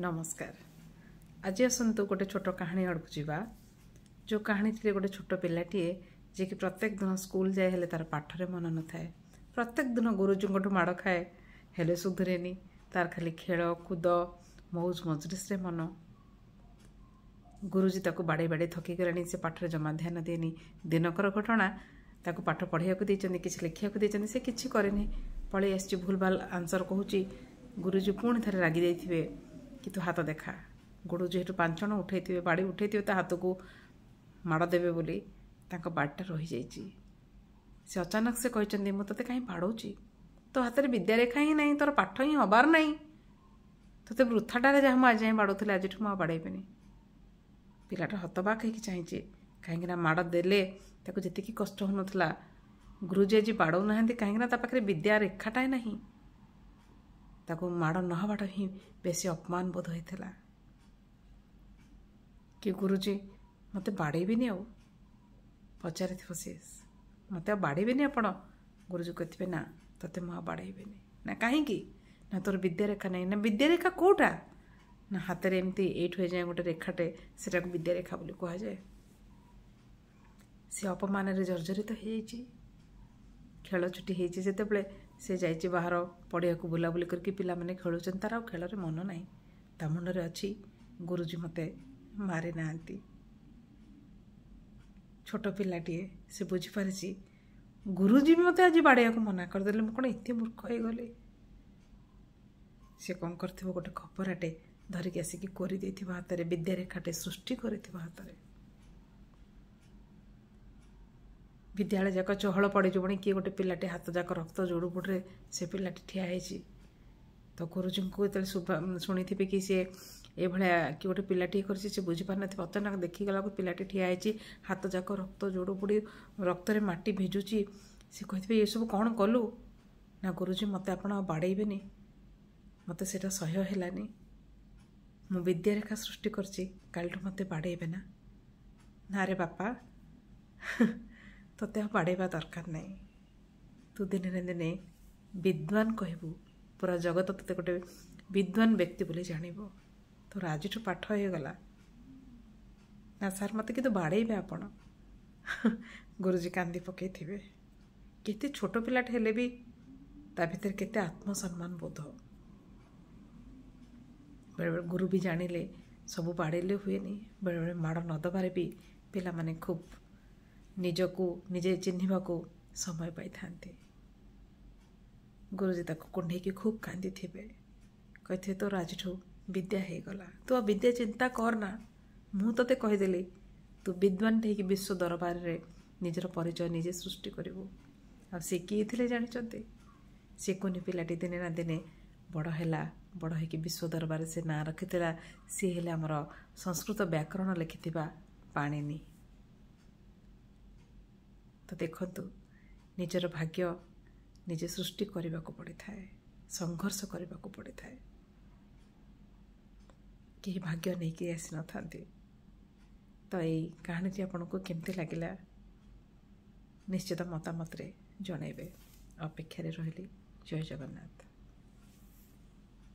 नमस्कार। आज आसतु गोटे छोट कहानी आड़ को जीवा जो कहानी थी गोटे छोट पिलाटीए जे कि प्रत्येक दिन स्कूल जाए हेले तार पाठरे मन न थाए। प्रत्येक दिन गुरुजी माड़ खाए हेले सुधरेनी। तार खाली खेल कूद मौज मजलिस मन। गुरुजी ताको बाड़े बाड़े थकी गलानी। से पाठरे जमा ध्यान देनी। दिनकर घटना ताको पाठ पढ़ाइया किसी लिखा से किसी करेनि। पलि आसी भूल भाल आंसर कहूँ। गुरुजी पुणी थे रागी जाइए कि तू हाथ देखा। गुरुजी हेठू 5 जण उठे बाड़ी उठे ता हाथ को माड़ देवे बोली बाड़टा रही जाइए। से अचानक से कहते मु ते कहीं बाड़ौची तो हाथ में विद्यारेखा ही नहीं, तोर पाठ ही हबार नहीं, ते वृथाटे जहाँ मुझे आज बाड़ूली आज मुझे बाड़ेबी। पिलाटा हतबाक हो चाहिए कहीं माड़ देले जी कष्ट हो नाला गुरुजी आज बाड़ौ ना कहीं पाखे विद्यारेखाटा नहीं। माड़ नहबाटा ही बेसी अपमान बोध होता कि गुरुजी मत बाड़ेबी आउ पचारि सी मत बाड़ेबी आपण। गुरुजी कहते ना ते मुझे बाड़ेबी ना कहीं ना तोर विद्यारेखा नहीं ना विद्यारेखा कौटा ना हाथ में एमती एठू जाए गोटे रेखाटे से विद्यारेखा बोली कह जाए। सी अपमान जर्जरित हो खेल छुट्टी होते से जाइए बाहर पड़िया को बुलाबुली करके पिला माने खेलुचन तार आ खेल मन ना ता मुंडे अच्छी गुरुजी मते मारी ना। छोट पिलाटीए से बुझीपारी गुरुजी भी मत आज बाड़िया को मना करदे मुझे कौन एत मूर्ख हो गली। सी कौन कर गोटे खपराटे धरिक आसिक कोरी हाथ में विद्यारेखाटे सृष्टि कर हाथ में विद्यालय जाक चहल पड़े जो किए गोटे पिलाटे हाथ जाक रक्त जोड़ बुड़े से पिलाटी ठिया तो गुरुजी को शुणी थे कि सी ए भाया कि गोटे पिलाटी कर बुझीपार ना अचानक देखीगला पिलाटी ठिया हाथ जाक रक्त जोड़ बुड़ी रक्त में माटी भेजुची। सी कही ये सब कौन कलु ना गुरुजी मत आप बाड़ेबे मत से सह्य है मु विद्यारेखा सृष्टि कर मत बाड़ेबे ना रे बापा ते बाड़ेबा दरकार नहीं। तू दिने दिने विद्वान कहबू पूरा जगत ते गोटे विद्वान व्यक्ति बोली जानब। तोर आज पाठ हो गला ना सार मत कि बाड़ेबे आपण। गुरुजी कांदी पकई थे केते छोट पिलाटे हेले भी ता भीतर केते आत्मसम्मान बोध। बेले बेले गुरु भी जानिले सब बाड़ेले हुए बेले बेले माड़ नदबारे भी पिला माने खूब निजको निजे चिन्हिबा को समय पाई थांते। गुरुजी ताको कुंडेकी खूब कांदी थे कहते तोर आज विद्या हो गला तू आ विद्या चिंता करना मु ते कहीदेली तू विद्वान थे विश्व दरबार रे निजर परिचय निजे सृष्टि करू। आ सी किए थे जानी सी कुनी पिलाटी दिने ना दिने बड़ होकि विश्व दरबार से ना रखी सी हेले आमर संस्कृत व्याकरण लिखि पाणिनि। तो देखंतु निजर भाग्य निजे सृष्टि करने को पड़ी थाए संघर्ष करने को पड़ी थाए कि भाग्य नहीं कि आसी न था। तो यही कहानी आपन को केमती लगिला निश्चित मतामत रे जनइबे। अपेक्षा रही। जय जगन्नाथ।